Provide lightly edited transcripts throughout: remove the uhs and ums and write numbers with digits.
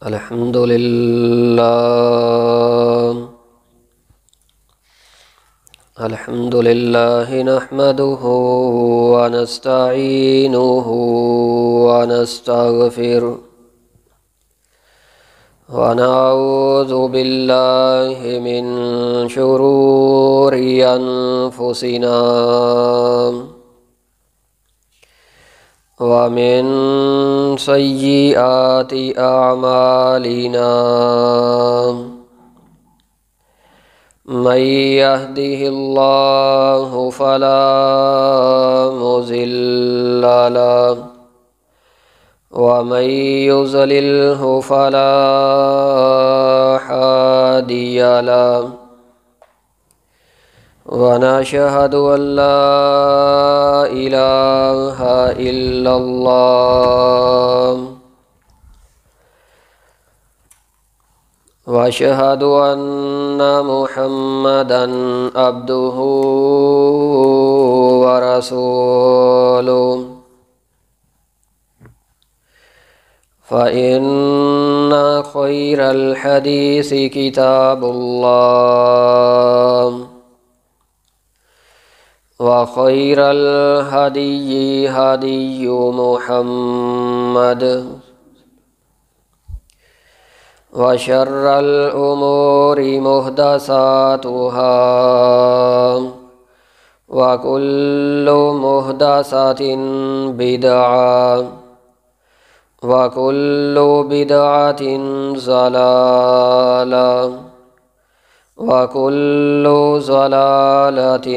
الحمد لله نحمده ونستعينه ونستغفره ونعوذ بالله من شرور أنفسنا ومن سيئات أعمالنا من يهده الله فلا مضل له ومن يضلله فلا هادي له ونشهد أن لا إله إلا الله وأشهد أن محمدًا عبده ورسوله فإن خير الحديث كتاب الله وخير الهدي هدي محمد وشر الأمور محدثاتها وكل محدثة بدعة وكل بدعة ضلالة وكل ضلالة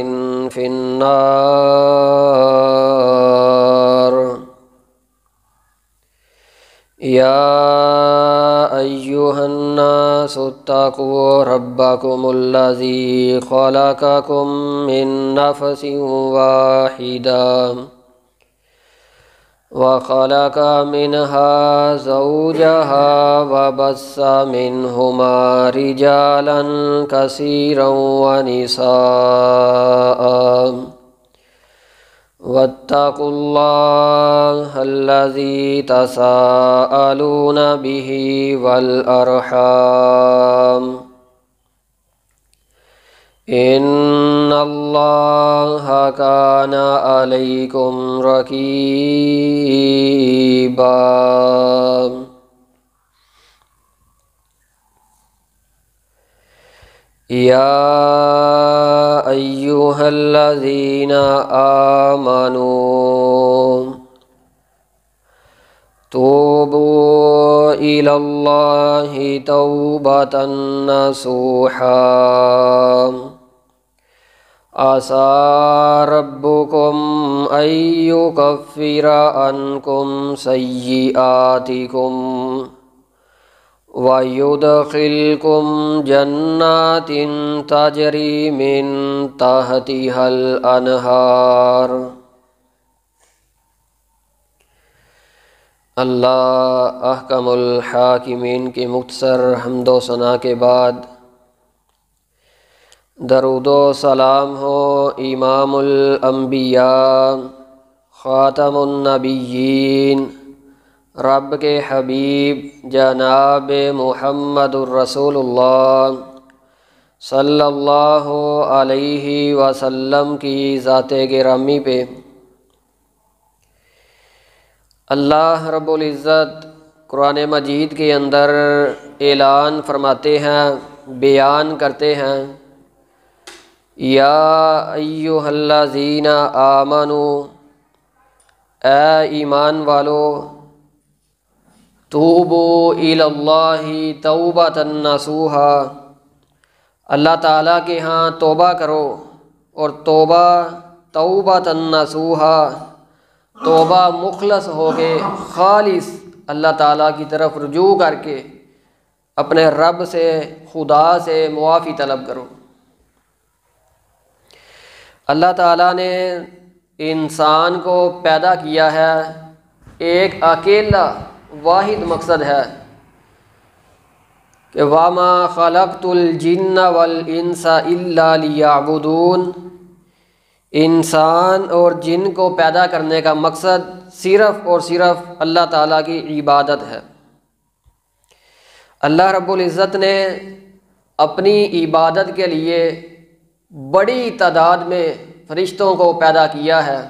في النار يا أيها الناس اتقوا ربكم الذي خلقكم من نفس واحدة وخلق منها زوجها وبث منهما رجالا كثيرا ونساء واتقوا الله الذي تساءلون به والأرحام إن الله كان عليكم رقيبا يا أيها الذين آمنوا توبوا إلى الله توبة نصوحا عسى ربكم أن يكفر عنكم سيئاتكم ويدخلكم جنات تجري من تحتها الأنهار اللہ احکم الحاکمین کی مختصر حمد و ثنا کے بعد درود و سلام ہو امام الانبیاء خاتم النبیین رب کے حبیب جناب محمد الرسول اللہ صلی اللہ علیہ وسلم کی ذات گرامی پہ۔ اللہ رب العزت قرآن مجید کے اندر اعلان فرماتے ہیں، بیان کرتے ہیں، یا ایھا الذین آمنوا، اے ایمان والو، توبوا الی اللہ توبۃ نصوحا، اللہ تعالیٰ کے ہاں توبہ کرو، اور توبہ توبۃ نصوحا، توبہ مخلص ہو کے خالص اللہ تعالیٰ کی طرف رجوع کر کے اپنے رب سے، خدا سے معافی طلب کرو۔ اللہ تعالیٰ نے انسان کو پیدا کیا ہے، ایک اکیلا واحد مقصد ہے کہ وَمَا خَلَقْتُ الْجِنَّ وَالْإِنسَ إِلَّا لِيَعْبُدُونَ، انسان اور جن کو پیدا کرنے کا مقصد صرف اور صرف اللہ تعالیٰ کی عبادت ہے۔ اللہ رب العزت نے اپنی عبادت کے لیے بڑی تعداد میں فرشتوں کو پیدا کیا ہے،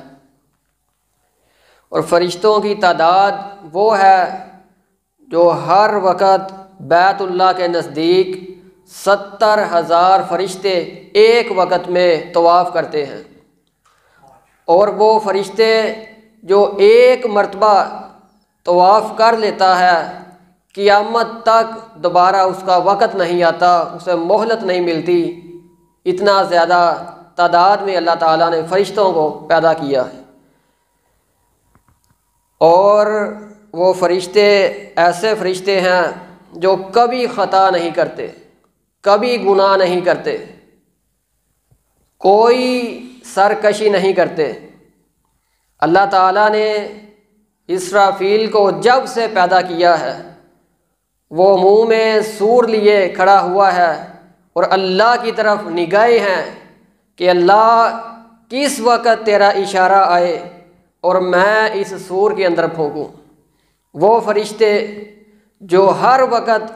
اور فرشتوں کی تعداد وہ ہے جو ہر وقت بیت اللہ کے نزدیک 70,000 فرشتے ایک وقت میں طواف کرتے ہیں، اور وہ فرشتے جو ایک مرتبہ طواف کر لیتا ہے قیامت تک دوبارہ اس کا وقت نہیں آتا، اسے مہلت نہیں ملتی، اتنا زیادہ تعداد میں اللہ تعالیٰ نے فرشتوں کو پیدا کیا ہے۔ اور وہ فرشتے ایسے فرشتے ہیں جو کبھی خطا نہیں کرتے، کبھی گناہ نہیں کرتے، کوئی سرکشی نہیں کرتے۔ اللہ تعالیٰ نے اسرافیل کو جب سے پیدا کیا ہے وہ منہ میں سور لیے کھڑا ہوا ہے اور اللہ کی طرف نگاہیں ہیں کہ اللہ کس وقت تیرا اشارہ آئے اور میں اس سور کے اندر پھونکوں۔ وہ فرشتے جو ہر وقت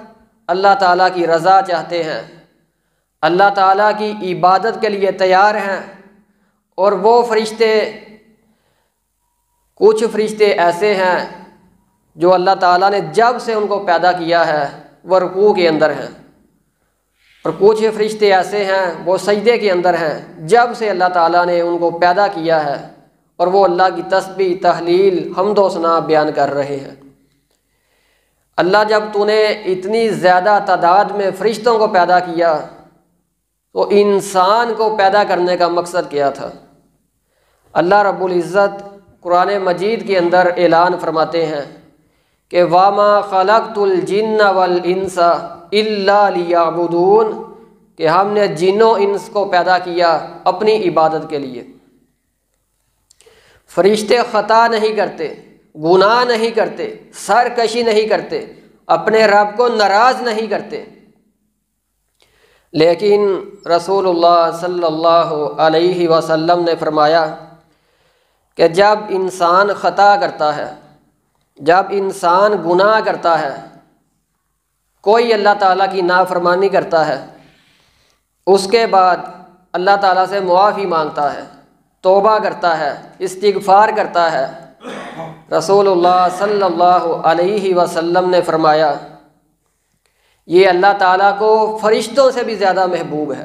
اللہ تعالیٰ کی رضا چاہتے ہیں، اللہ تعالیٰ کی عبادت کے لیے تیار ہیں، اور وہ فرشتے کچھ فرشتے ایسے ہیں جو اللہ تعالیٰ نے جب سے ان کو پیدا کیا ہے وہ رکوع کے اندر ہیں، اور کچھ فرشتے ایسے ہیں وہ سجدے کے اندر ہیں جب سے اللہ تعالیٰ نے ان کو پیدا کیا ہے، اور وہ اللہ کی تسبیح، تحلیل، حمد و ثنا بیان کر رہے ہیں۔ اللہ جب تو نے اتنی زیادہ تعداد میں فرشتوں کو پیدا کیا تو انسان کو پیدا کرنے کا مقصد کیا تھا؟ اللہ رب العزت قرآن مجید کے اندر اعلان فرماتے ہیں کہ وَمَا خَلَقْتُ الْجِنَّ وَالْإِنسَ إِلَّا لِيَعْبُدُونَ، کہ ہم نے جن و انس کو پیدا کیا اپنی عبادت کے لیے۔ فرشتے خطا نہیں کرتے، گناہ نہیں کرتے، سرکشی نہیں کرتے، اپنے رب کو ناراض نہیں کرتے، لیکن رسول اللہ صلی اللہ علیہ وسلم نے فرمایا کہ جب انسان خطا کرتا ہے، جب انسان گناہ کرتا ہے، کوئی اللہ تعالیٰ کی نافرمانی کرتا ہے، اس کے بعد اللہ تعالیٰ سے معافی مانگتا ہے، توبہ کرتا ہے، استغفار کرتا ہے، رسول اللہ صلی اللہ علیہ وسلم نے فرمایا یہ اللہ تعالیٰ کو فرشتوں سے بھی زیادہ محبوب ہے،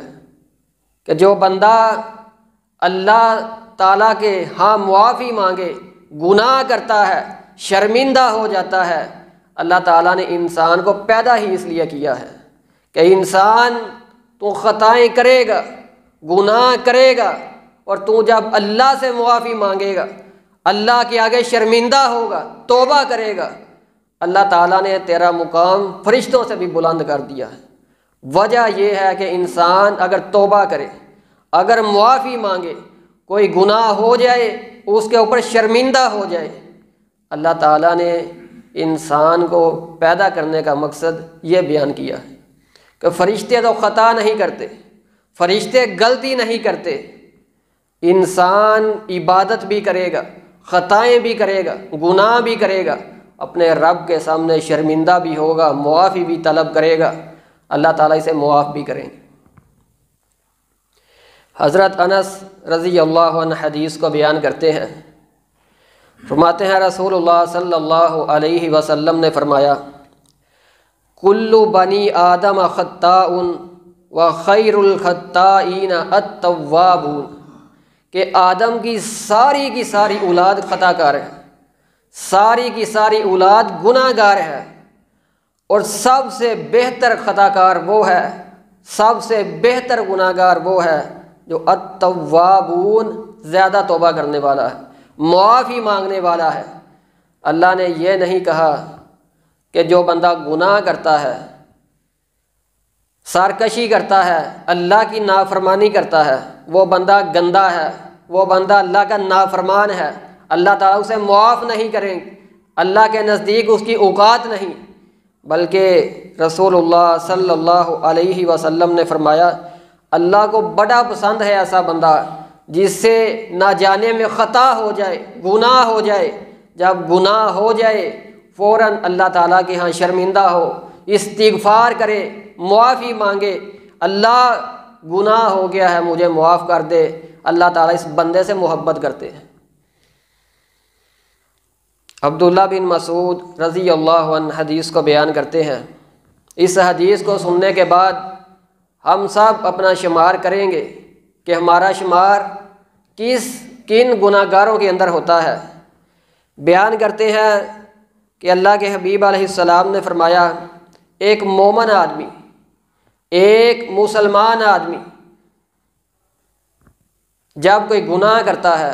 کہ جو بندہ اللہ تعالیٰ کے ہاں معافی مانگے، گناہ کرتا ہے، شرمندہ ہو جاتا ہے، اللہ تعالیٰ نے انسان کو پیدا ہی اس لیے کیا ہے کہ انسان تو خطائیں کرے گا، گناہ کرے گا، اور تو جب اللہ سے معافی مانگے گا، اللہ کے آگے شرمندہ ہوگا، توبہ کرے گا، اللہ تعالیٰ نے تیرا مقام فرشتوں سے بھی بلند کر دیا ہے۔ وجہ یہ ہے کہ انسان اگر توبہ کرے، اگر معافی مانگے، کوئی گناہ ہو جائے، اس کے اوپر شرمندہ ہو جائے، اللہ تعالیٰ نے انسان کو پیدا کرنے کا مقصد یہ بیان کیا ہے کہ فرشتے تو خطا نہیں کرتے، فرشتے غلطی نہیں کرتے، انسان عبادت بھی کرے گا، خطائیں بھی کرے گا، گناہ بھی کرے گا، اپنے رب کے سامنے شرمندہ بھی ہوگا، معافی بھی طلب کرے گا، اللہ تعالیٰ اسے معاف بھی کریں گے۔ حضرت انس رضی اللہ عنہ حدیث کو بیان کرتے ہیں، فرماتے ہیں رسول اللہ صلی اللہ علیہ وسلم نے فرمایا کل بنی آدم خطاء وخیر الخطائین التوابون، کہ آدم کی ساری اولاد خطا کار ہے، ساری کی ساری اولاد گناہ گار ہے، اور سب سے بہتر خطا کار وہ ہے، سب سے بہتر گناہ گار وہ ہے جو التوابون، زیادہ توبہ کرنے والا ہے، معافی مانگنے والا ہے۔ اللہ نے یہ نہیں کہا کہ جو بندہ گناہ کرتا ہے، سرکشی کرتا ہے، اللہ کی نافرمانی کرتا ہے، وہ بندہ گندا ہے، وہ بندہ اللہ کا نافرمان ہے، اللہ تعالیٰ اسے معاف نہیں کریں گے، اللہ کے نزدیک اس کی اوقات نہیں، بلکہ رسول اللہ صلی اللہ علیہ وسلم نے فرمایا اللہ کو بڑا پسند ہے ایسا بندہ جس سے نہ جانے میں خطا ہو جائے، گناہ ہو جائے، جب گناہ ہو جائے فوراً اللہ تعالیٰ کے ہاں شرمندہ ہو، استغفار کرے، معافی مانگے، اللہ گناہ ہو گیا ہے مجھے معاف کر دے، اللہ تعالیٰ اس بندے سے محبت کرتے ہیں۔ عبداللہ بن مسعود رضی اللہ عنہ حدیث کو بیان کرتے ہیں، اس حدیث کو سننے کے بعد ہم سب اپنا شمار کریں گے کہ ہمارا شمار کن گناہ گاروں کے اندر ہوتا ہے۔ بیان کرتے ہیں کہ اللہ کے حبیب علیہ السلام نے فرمایا، ایک مومن آدمی، ایک مسلمان آدمی جب کوئی گناہ کرتا ہے،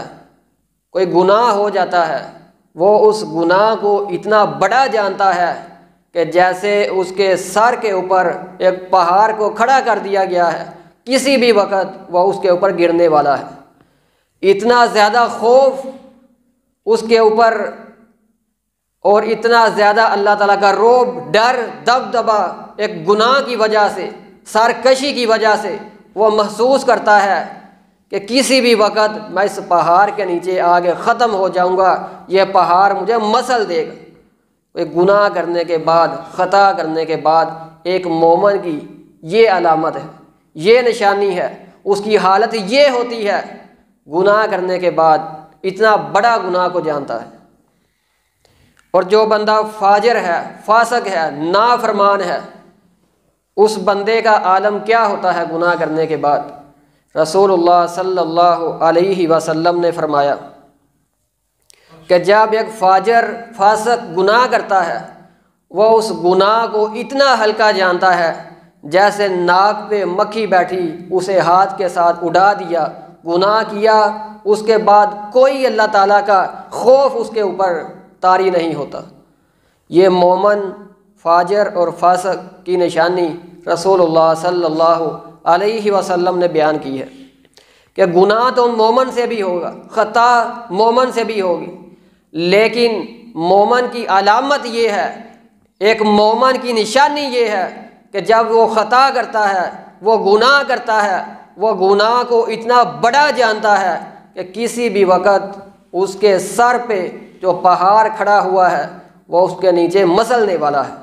کوئی گناہ ہو جاتا ہے، وہ اس گناہ کو اتنا بڑا جانتا ہے کہ جیسے اس کے سر کے اوپر ایک پہاڑ کو کھڑا کر دیا گیا ہے، کسی بھی وقت وہ اس کے اوپر گرنے والا ہے۔ اتنا زیادہ خوف اس کے اوپر اور اتنا زیادہ اللہ تعالیٰ کا رعب، ڈر، دبدبا ایک گناہ کی وجہ سے، سرکشی کی وجہ سے وہ محسوس کرتا ہے کہ کسی بھی وقت میں اس پہاڑ کے نیچے آگے ختم ہو جاؤں گا، یہ پہاڑ مجھے مسل دے گا۔ ایک گناہ کرنے کے بعد، خطا کرنے کے بعد ایک مومن کی یہ علامت ہے، یہ نشانی ہے، اس کی حالت یہ ہوتی ہے، گناہ کرنے کے بعد اتنا بڑا گناہ کو جانتا ہے۔ اور جو بندہ فاجر ہے، فاسق ہے، نافرمان ہے، اس بندے کا عالم کیا ہوتا ہے گناہ کرنے کے بعد؟ رسول اللہ صلی اللہ علیہ وسلم نے فرمایا کہ جب ایک فاجر، فاسق گناہ کرتا ہے، وہ اس گناہ کو اتنا ہلکا جانتا ہے جیسے ناک پہ مکھی بیٹھی، اسے ہاتھ کے ساتھ اڑا دیا، گناہ کیا، اس کے بعد کوئی اللہ تعالیٰ کا خوف اس کے اوپر طاری نہیں ہوتا۔ یہ مومن، فاجر اور فاسق کی نشانی رسول اللہ صلی اللہ علیہ وسلم نے بیان کی ہے کہ گناہ تو مومن سے بھی ہوگا، خطا مومن سے بھی ہوگی، لیکن مومن کی علامت یہ ہے، ایک مومن کی نشانی یہ ہے کہ جب وہ خطا کرتا ہے، وہ گناہ کرتا ہے، وہ گناہ کو اتنا بڑا جانتا ہے کہ کسی بھی وقت اس کے سر پہ جو پہاڑ کھڑا ہوا ہے وہ اس کے نیچے مسلنے والا ہے۔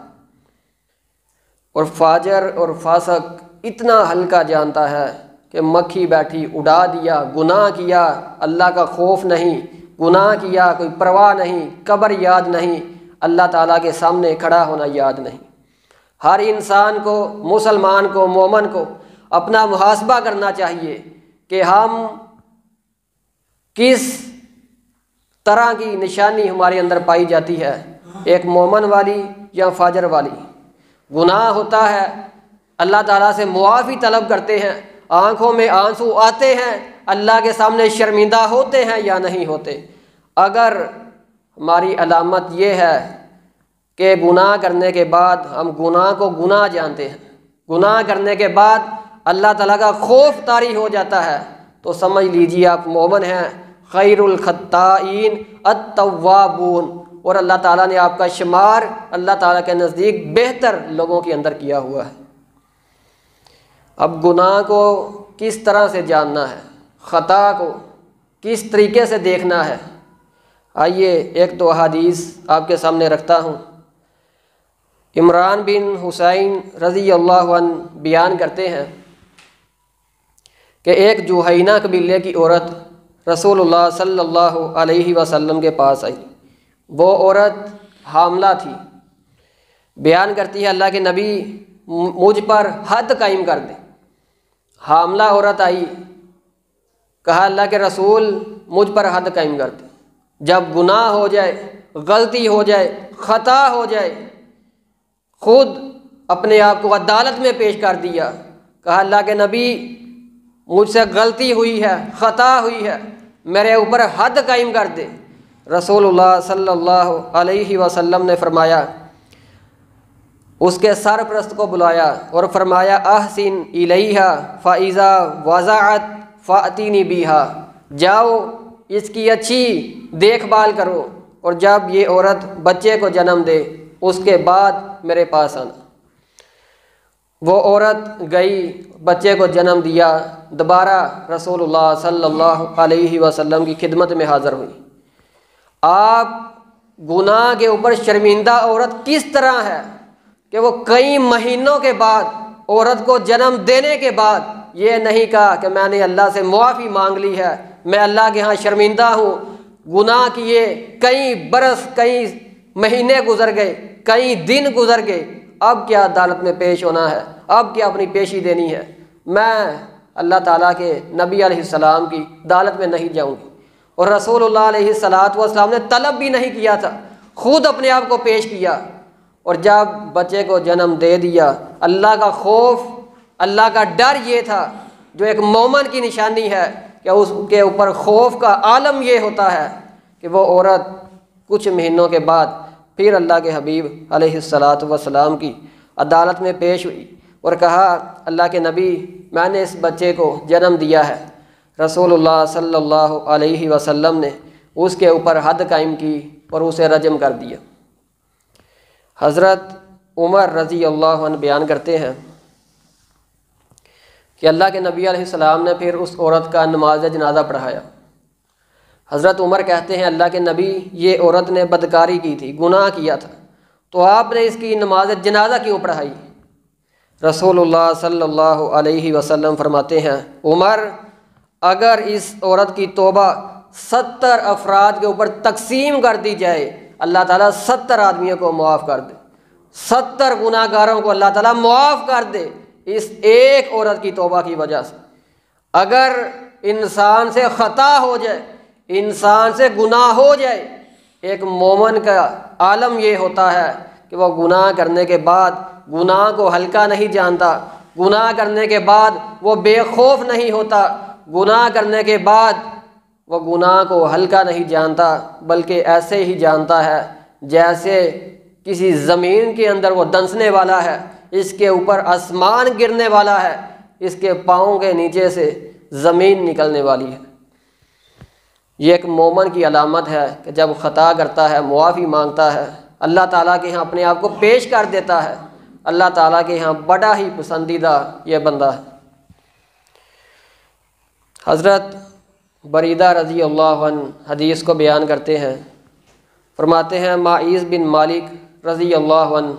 اور فاجر اور فاسق اتنا ہلکا جانتا ہے کہ مکھی بیٹھی اڑا دیا، گناہ کیا، اللہ کا خوف نہیں، گناہ کیا کوئی پرواہ نہیں، قبر یاد نہیں، اللہ تعالیٰ کے سامنے کھڑا ہونا یاد نہیں۔ ہر انسان کو، مسلمان کو، مومن کو اپنا محاسبہ کرنا چاہیے کہ ہم کس طرح کی نشانی ہمارے اندر پائی جاتی ہے، ایک مومن والی یا فاجر والی۔ گناہ ہوتا ہے، اللہ تعالیٰ سے معافی طلب کرتے ہیں، آنکھوں میں آنسو آتے ہیں، اللہ کے سامنے شرمندہ ہوتے ہیں یا نہیں ہوتے۔ اگر ہماری علامت یہ ہے کہ گناہ کرنے کے بعد ہم گناہ کو گناہ جانتے ہیں، گناہ کرنے کے بعد اللہ تعالیٰ کا خوف طاری ہو جاتا ہے، تو سمجھ لیجیے آپ مومن ہیں۔ خیر الخطائین التوابون، اور اللہ تعالیٰ نے آپ کا شمار اللہ تعالیٰ کے نزدیک بہتر لوگوں کے اندر کیا ہوا ہے۔ اب گناہ کو کس طرح سے جاننا ہے، خطا کو کس طریقے سے دیکھنا ہے، آئیے ایک دو حدیث آپ کے سامنے رکھتا ہوں۔ عمران بن حسین رضی اللہ عنہ بیان کرتے ہیں کہ ایک جوہینہ قبیلے کی عورت رسول اللہ صلی اللہ علیہ وسلم کے پاس آئی۔ وہ عورت حاملہ تھی۔ بیان کرتی ہے اللہ کے نبی مجھ پر حد قائم کر دیں۔ حاملہ عورت آئی، کہا اللہ کے رسول مجھ پر حد قائم کر دیں، جب گناہ ہو جائے، غلطی ہو جائے، خطا ہو جائے، خود اپنے آپ کو عدالت میں پیش کر دیا، کہا اللہ کے نبی مجھ سے غلطی ہوئی ہے، خطا ہوئی ہے، میرے اوپر حد قائم کر دے۔ رسول اللہ صلی اللہ علیہ وسلم نے فرمایا، اس کے سرپرست کو بلایا اور فرمایا احسن الیہا فاذا وضعت فاتینی بیہا، جاؤ اس کی اچھی دیکھ بھال کرو، اور جب یہ عورت بچے کو جنم دے اس کے بعد میرے پاس آنا۔ وہ عورت گئی، بچے کو جنم دیا، دوبارہ رسول اللہ صلی اللہ علیہ وسلم کی خدمت میں حاضر ہوئی۔ آپ گناہ کے اوپر شرمندہ عورت کس طرح ہے، کہ وہ کئی مہینوں کے بعد عورت کو جنم دینے کے بعد یہ نہیں کہا کہ میں نے اللہ سے معافی مانگ لی ہے، میں اللہ کے ہاں شرمندہ ہوں، گناہ کیے کئی برس کئی مہینے گزر گئے، کئی دن گزر گئے، اب کیا عدالت میں پیش ہونا ہے، اب کیا اپنی پیشی دینی ہے، میں اللہ تعالیٰ کے نبی علیہ السلام کی عدالت میں نہیں جاؤں گی۔ اور رسول اللہ علیہ السلام نے طلب بھی نہیں کیا تھا، خود اپنے آپ کو پیش کیا، اور جب بچے کو جنم دے دیا، اللہ کا خوف، اللہ کا ڈر یہ تھا جو ایک مومن کی نشانی ہے کہ اس کے اوپر خوف کا عالم یہ ہوتا ہے کہ وہ عورت کچھ مہینوں کے بعد پھر اللہ کے حبیب علیہ السلام کی عدالت میں پیش ہوئی اور کہا اللہ کے نبی میں نے اس بچے کو جنم دیا ہے۔ رسول اللہ صلی اللہ علیہ وسلم نے اس کے اوپر حد قائم کی اور اسے رجم کر دیا۔ حضرت عمر رضی اللہ عنہ بیان کرتے ہیں کہ اللہ کے نبی علیہ السلام نے پھر اس عورت کا نماز جنازہ پڑھایا۔ حضرت عمر کہتے ہیں اللہ کے نبی یہ عورت نے بدکاری کی تھی، گناہ کیا تھا، تو آپ نے اس کی نماز جنازہ کیوں پڑھائی؟ رسول اللہ صلی اللہ علیہ وسلم فرماتے ہیں عمر اگر اس عورت کی توبہ 70 افراد کے اوپر تقسیم کر دی جائے اللہ تعالیٰ 70 آدمیوں کو معاف کر دے، 70 گناہ گاروں کو اللہ تعالیٰ معاف کر دے اس ایک عورت کی توبہ کی وجہ سے۔ اگر انسان سے خطا ہو جائے، انسان سے گناہ ہو جائے، ایک مومن کا عالم یہ ہوتا ہے کہ وہ گناہ کرنے کے بعد گناہ کو ہلکا نہیں جانتا، گناہ کرنے کے بعد وہ بے خوف نہیں ہوتا، گناہ کرنے کے بعد وہ گناہ کو ہلکا نہیں جانتا، بلکہ ایسے ہی جانتا ہے جیسے کسی زمین کے اندر وہ دنسنے والا ہے، اس کے اوپر آسمان گرنے والا ہے، اس کے پاؤں کے نیچے سے زمین نکلنے والی ہے۔ یہ ایک مومن کی علامت ہے کہ جب خطا کرتا ہے معافی مانگتا ہے، اللہ تعالیٰ کے ہاں اپنے آپ کو پیش کر دیتا ہے، اللہ تعالیٰ کے ہاں بڑا ہی پسندیدہ یہ بندہ ہے۔ حضرت بریدہ رضی اللہ عنہ حدیث کو بیان کرتے ہیں، فرماتے ہیں معیذ بن مالک رضی اللہ عنہ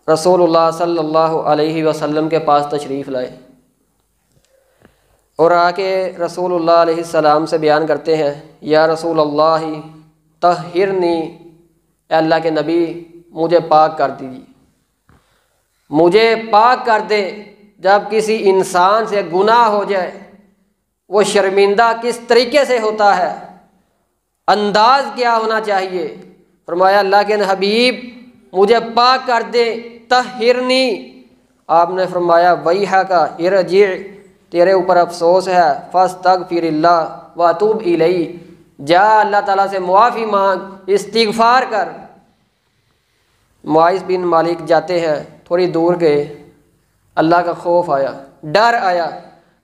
رسول اللہ صلی اللہ علیہ وسلم کے پاس تشریف لائے اور آ کے رسول اللہ علیہ السلام سے بیان کرتے ہیں یا رسول اللہ طہرنی، اے اللہ کے نبی مجھے پاک کر دیجیے، مجھے پاک کر دے۔ جب کسی انسان سے گناہ ہو جائے وہ شرمندہ کس طریقے سے ہوتا ہے، انداز کیا ہونا چاہیے؟ فرمایا اللہ کے حبیب مجھے پاک کر دے، طہرنی۔ آپ نے فرمایا ویحک ارجع، تیرے اوپر افسوس ہے، فاستغفر اللہ واتوب الیہ، جا اللہ تعالیٰ سے معافی مانگ، استغفار کر۔ معاذ بن مالک جاتے ہیں، تھوڑی دور گئے، اللہ کا خوف آیا، ڈر آیا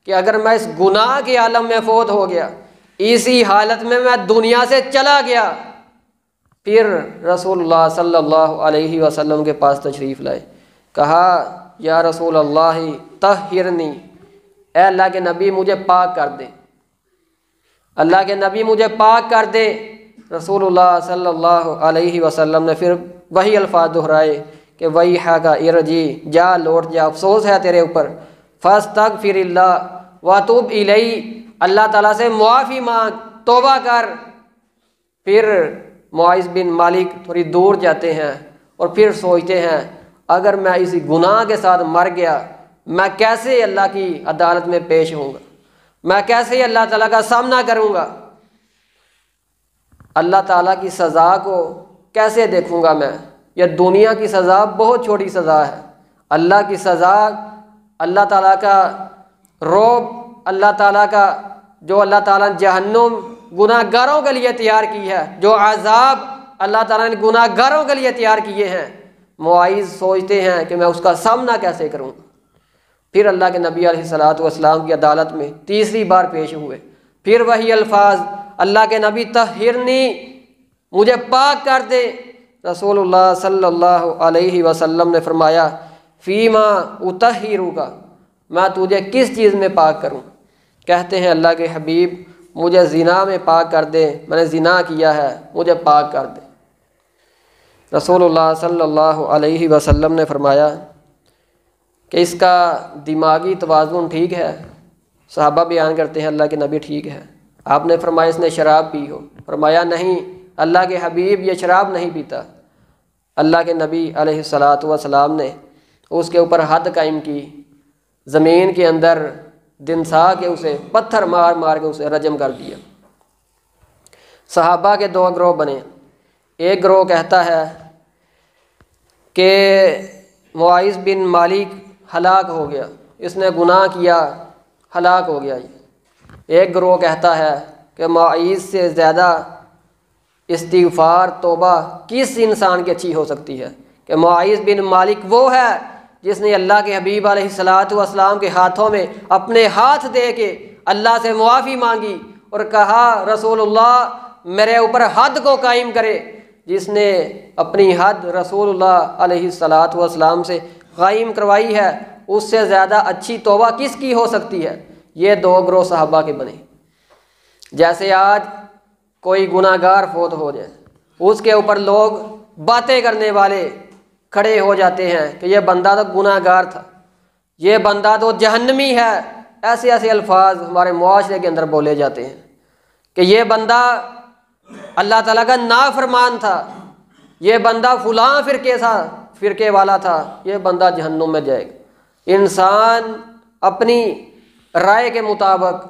کہ اگر میں اس گناہ کے عالم میں فوت ہو گیا، اسی حالت میں دنیا سے چلا گیا، پھر رسول اللہ صلی اللہ علیہ وسلم کے پاس تشریف لائے، کہا یا رسول اللہ طہرنی، اے اللہ کے نبی مجھے پاک کر دے، اللہ کے نبی مجھے پاک کر دے۔ رسول اللہ صلی اللہ علیہ وسلم نے پھر وہی الفاظ دہرائے کہ ویحک ارجع، جا لوٹ جا، افسوس ہے تیرے اوپر، فاستغفر اللہ واتوب الیہ، اللہ تعالیٰ سے معافی مانگ، توبہ کر۔ پھر معاذ بن مالک تھوڑی دور جاتے ہیں اور پھر سوچتے ہیں اگر میں اسی گناہ کے ساتھ مر گیا میں کیسے اللہ کی عدالت میں پیش ہوں گا، میں کیسے اللہ تعالیٰ کا سامنا کروں گا، اللہ تعالیٰ کی سزا کو کیسے دیکھوں گا میں؟ یہ دنیا کی سزا بہت چھوٹی سزا ہے، اللہ کی سزا، اللہ تعالیٰ کا رعب، اللہ تعالیٰ کا جو اللہ تعالیٰ نے جہنم گناہ گاروں کے لیے تیار کی ہے، جو عذاب اللہ تعالیٰ نے گناہ گاروں کے لیے تیار کیے ہیں، معاذ سوچتے ہیں کہ میں اس کا سامنا کیسے کروں۔ پھر اللہ کے نبی علیہ السلام کی عدالت میں تیسری بار پیش ہوئے، پھر وہی الفاظ اللہ کے نبی طہرنی، مجھے پاک کر دے۔ رسول اللہ صلی اللہ علیہ وسلم نے فرمایا فیما اطہرک، میں تجھے کس چیز میں پاک کروں؟ کہتے ہیں اللہ کے حبیب مجھے زنا میں پاک کر دے، میں نے زنا کیا ہے، مجھے پاک کر دے۔ رسول اللہ صلی اللہ علیہ وسلم نے فرمایا کہ اس کا دماغی توازن ٹھیک ہے؟ صحابہ بیان کرتے ہیں اللہ کے نبی ٹھیک ہے۔ آپ نے فرمایا اس نے شراب پی ہو؟ فرمایا نہیں، اللہ کے حبیب یہ شراب نہیں پیتا۔ اللہ کے نبی علیہ الصلاۃ والسلام نے اس کے اوپر حد قائم کی، زمین کے اندر دنسا کے اسے پتھر مار مار کے اسے رجم کر دیا۔ صحابہ کے دو گروہ بنے، ایک گروہ کہتا ہے کہ معاذ بن مالک ہلاک ہو گیا، اس نے گناہ کیا، ہلاک ہو گیا۔ ایک گروہ کہتا ہے کہ معاذ سے زیادہ استغفار توبہ کس انسان کی اچھی ہو سکتی ہے، کہ معاذ بن مالک وہ ہے جس نے اللہ کے حبیب علیہ الصلاۃ والسلام کے ہاتھوں میں اپنے ہاتھ دے کے اللہ سے معافی مانگی اور کہا رسول اللہ میرے اوپر حد کو قائم کرے۔ جس نے اپنی حد رسول اللہ علیہ الصلاۃ والسلام سے قائم کروائی ہے، اس سے زیادہ اچھی توبہ کس کی ہو سکتی ہے؟ یہ دو گروہ صحابہ کے بنے۔ جیسے آج کوئی گناہ گار فوت ہو جائے، اس کے اوپر لوگ باتیں کرنے والے کھڑے ہو جاتے ہیں کہ یہ بندہ تو گناہ گار تھا، یہ بندہ تو جہنمی ہے، ایسے ایسے الفاظ ہمارے معاشرے کے اندر بولے جاتے ہیں کہ یہ بندہ اللہ تعالیٰ کا نافرمان تھا، یہ بندہ فلاں فرقے والا تھا، یہ بندہ جہنم میں جائے گا۔ انسان اپنی رائے کے مطابق،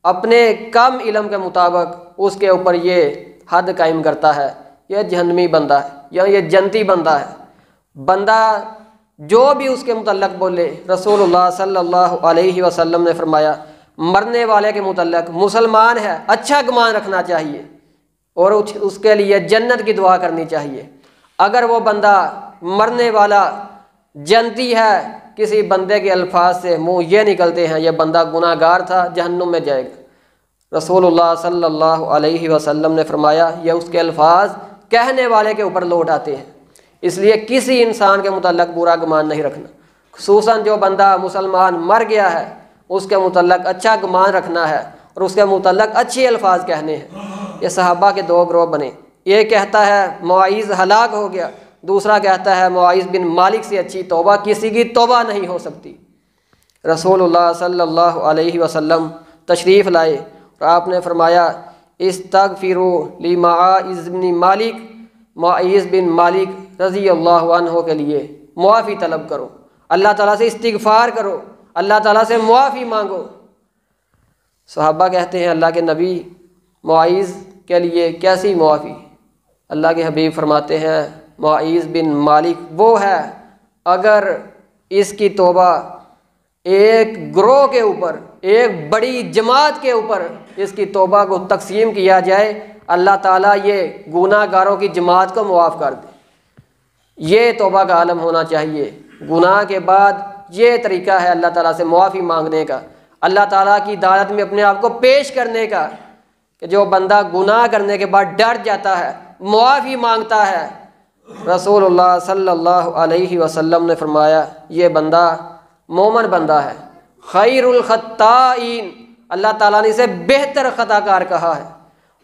اپنے کم علم کے مطابق اس کے اوپر یہ حد قائم کرتا ہے، یہ جہنمی بندہ ہے یا یہ جنتی بندہ ہے۔ بندہ جو بھی اس کے متعلق بولے، رسول اللہ صلی اللہ علیہ وسلم نے فرمایا مرنے والے کے متعلق مسلمان ہے اچھا گمان رکھنا چاہیے اور اس کے لیے جنت کی دعا کرنی چاہیے۔ اگر وہ بندہ مرنے والا جنتی ہے، کسی بندے کے الفاظ سے منہ یہ نکلتے ہیں یہ بندہ گناہ گار تھا، جہنم میں جائے گا، رسول اللہ صلی اللہ علیہ وسلم نے فرمایا یہ اس کے الفاظ کہنے والے کے اوپر لوٹ آتے ہیں۔ اس لیے کسی انسان کے متعلق برا گمان نہیں رکھنا، خصوصاً جو بندہ مسلمان مر گیا ہے اس کے متعلق اچھا گمان رکھنا ہے اور اس کے متعلق اچھے الفاظ کہنے ہیں۔ یہ صحابہ کے دو گروہ بنے، ایک کہتا ہے معاذ ہلاک ہو گیا، دوسرا کہتا ہے معاذ بن مالک سے اچھی توبہ کسی کی توبہ نہیں ہو سکتی۔ رسول اللہ صلی اللہ علیہ وسلم تشریف لائے اور آپ نے فرمایا استغفروا لمعاذ بن مالک، معاذ بن مالک رضی اللہ عنہ کے لیے معافی طلب کرو، اللہ تعالیٰ سے استغفار کرو، اللہ تعالیٰ سے معافی مانگو۔ صحابہ کہتے ہیں اللہ کے نبی معاذ کے لیے کیسی معافی؟ اللہ کے حبیب فرماتے ہیں معاذ بن مالک وہ ہے اگر اس کی توبہ ایک گروہ کے اوپر، ایک بڑی جماعت کے اوپر اس کی توبہ کو تقسیم کیا جائے، اللہ تعالیٰ یہ گناہ گاروں کی جماعت کو معاف کر دے۔ یہ توبہ کا عالم ہونا چاہیے۔ گناہ کے بعد یہ طریقہ ہے اللہ تعالیٰ سے معافی مانگنے کا، اللہ تعالیٰ کی عدالت میں اپنے آپ کو پیش کرنے کا، کہ جو بندہ گناہ کرنے کے بعد ڈر جاتا ہے، معافی مانگتا ہے، رسول اللہ صلی اللہ علیہ وسلم نے فرمایا یہ بندہ مومن بندہ ہے۔ خیر الخطائین، اللہ تعالیٰ نے اسے بہتر خطا کار کہا ہے،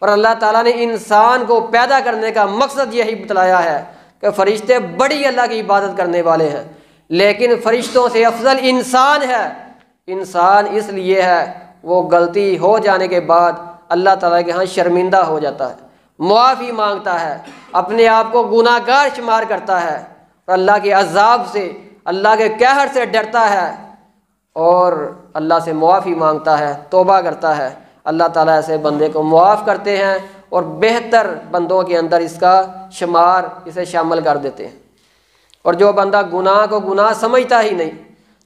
اور اللہ تعالیٰ نے انسان کو پیدا کرنے کا مقصد یہی بتلایا ہے کہ فرشتے بڑی اللہ کی عبادت کرنے والے ہیں، لیکن فرشتوں سے افضل انسان ہے۔ انسان اس لیے ہے وہ غلطی ہو جانے کے بعد اللہ تعالیٰ کے ہاں شرمندہ ہو جاتا ہے، معافی مانگتا ہے، اپنے آپ کو گناہ گار شمار کرتا ہے اور اللہ کے عذاب سے، اللہ کے قہر سے ڈرتا ہے اور اللہ سے معافی مانگتا ہے، توبہ کرتا ہے۔ اللہ تعالیٰ ایسے بندے کو معاف کرتے ہیں اور بہتر بندوں کے اندر اس کا شمار، اسے شامل کر دیتے ہیں۔ اور جو بندہ گناہ کو گناہ سمجھتا ہی نہیں،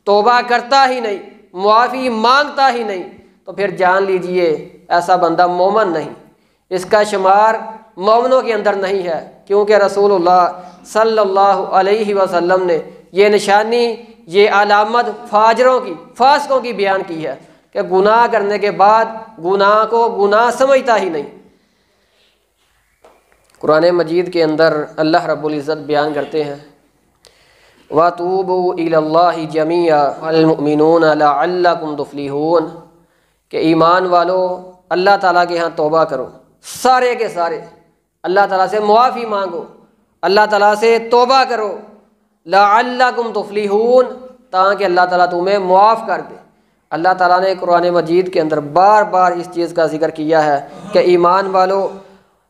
توبہ کرتا ہی نہیں، معافی مانگتا ہی نہیں، تو پھر جان لیجئے ایسا بندہ مومن نہیں، اس کا شمار مومنوں کے اندر نہیں ہے، کیونکہ رسول اللہ صلی اللہ علیہ وسلم نے یہ نشانی، یہ علامت فاجروں کی، فاسقوں کی بیان کی ہے کہ گناہ کرنے کے بعد گناہ کو گناہ سمجھتا ہی نہیں۔ قرآن مجید کے اندر اللہ رب العزت بیان کرتے ہیں وَتُوبُوا إِلَى اللَّهِ جَمِيعًا الْمُؤْمِنُونَ لَعَلَّكُمْ تُفْلِحُونَ، کہ ایمان والو اللہ تعالیٰ کے ہاں توبہ کرو، سارے کے سارے اللہ تعالیٰ سے معافی مانگو، اللہ تعالیٰ سے توبہ کرو، لعلکم تفلحون، تاکہ اللہ تعالیٰ تمہیں معاف کر دے۔ اللہ تعالیٰ نے قرآن مجید کے اندر بار بار اس چیز کا ذکر کیا ہے کہ ایمان والو،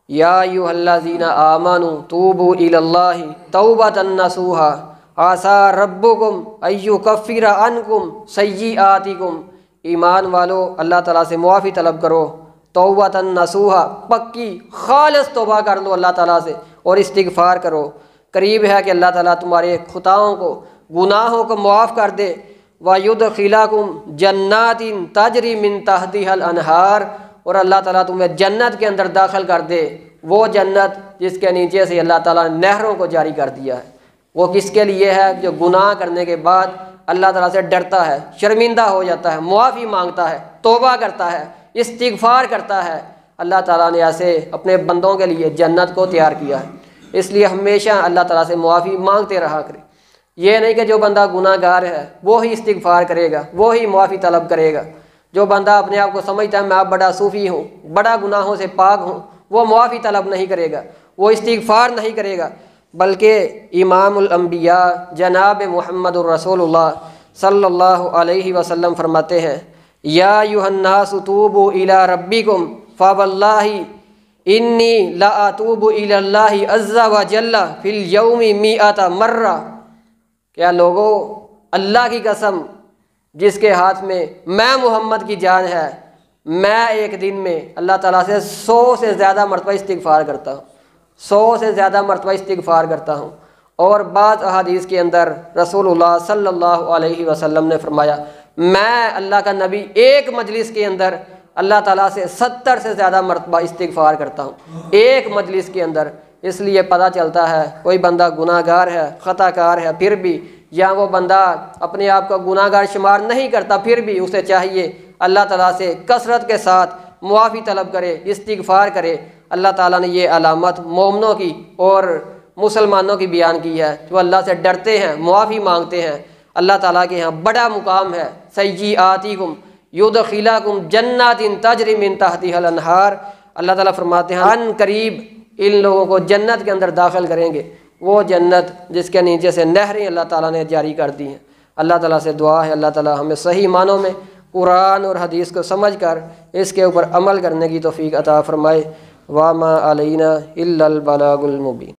یا ایھا الذین آمنوا توبوا الی اللہ توبۃ نصوحا عسیٰ ربکم ان یکفر عنکم سیئاتکم، ایمان والو اللہ تعالیٰ سے معافی طلب کرو، توبۃ نصوحا، پکی خالص توبہ کر لو اللہ تعالیٰ سے اور استغفار کرو، قریب ہے کہ اللہ تعالیٰ تمہارے خطاؤں کو، گناہوں کو معاف کر دے، وَيُدْخِلَكُمْ جَنَّاتٍ تَجْرِي مِن تَحْتِهَا الْأَنْهَارُ، اور اللہ تعالیٰ تمہیں جنت کے اندر داخل کر دے، وہ جنت جس کے نیچے سے اللہ تعالیٰ نے نہروں کو جاری کر دیا ہے۔ وہ کس کے لیے ہے؟ جو گناہ کرنے کے بعد اللہ تعالیٰ سے ڈرتا ہے، شرمندہ ہو جاتا ہے، معافی مانگتا ہے، توبہ کرتا ہے، استغفار کرتا ہے، اللہ تعالیٰ نے ایسے اپنے بندوں کے لیے جنت کو تیار کیا ہے۔ اس لیے ہمیشہ اللہ تعالیٰ سے معافی مانگتے رہا کرے۔ یہ نہیں کہ جو بندہ گناہ گار ہے وہی استغفار کرے گا، وہی معافی طلب کرے گا۔ جو بندہ اپنے آپ کو سمجھتا ہے میں آپ بڑا صوفی ہوں، بڑا گناہوں سے پاک ہوں، وہ معافی طلب نہیں کرے گا، وہ استغفار نہیں کرے گا، بلکہ امام الانبیاء جناب محمد الرسول اللہ صلی اللہ علیہ وسلم فرماتے ہیں، یا ایھا الناس توبوا الی ربکم فواللہ انی لاتوب الی اللہ عز وجل فی الیوم 100 مرہ، کیا لوگوں، اللہ کی قسم جس کے ہاتھ میں محمد کی جان ہے، میں ایک دن میں اللہ تعالیٰ سے 100 سے زیادہ مرتبہ استغفار کرتا ہوں، 100 سے زیادہ مرتبہ استغفار کرتا ہوں۔ اور بعض احادیث کے اندر رسول اللہ صلی اللہ علیہ وسلم نے فرمایا، میں اللہ کا نبی ایک مجلس کے اندر اللہ تعالیٰ سے 70 سے زیادہ مرتبہ استغفار کرتا ہوں، ایک مجلس کے اندر۔ اس لیے پتہ چلتا ہے کوئی بندہ گناہ گار ہے، خطا کار ہے، پھر بھی، یا وہ بندہ اپنے آپ کو گناہ گار شمار نہیں کرتا، پھر بھی اسے چاہیے اللہ تعالیٰ سے کثرت کے ساتھ معافی طلب کرے، استغفار کرے۔ اللہ تعالیٰ نے یہ علامت مومنوں کی اور مسلمانوں کی بیان کی ہے، جو اللہ سے ڈرتے ہیں، معافی مانگتے ہیں، اللہ تعالیٰ کے ہاں بڑا مقام ہے۔ سیئاتکم یدخلکم جنات تجری من تحتها الانہار، اللہ تعالیٰ فرماتے ہیں ان قریب ان لوگوں کو جنت کے اندر داخل کریں گے، وہ جنت جس کے نیچے سے نہریں اللہ تعالیٰ نے جاری کر دی ہیں۔ اللہ تعالیٰ سے دعا ہے اللہ تعالیٰ ہمیں صحیح معنوں میں قرآن اور حدیث کو سمجھ کر اس کے اوپر عمل کرنے کی توفیق عطا فرمائے۔ وما علینا الا البلاغ المبین۔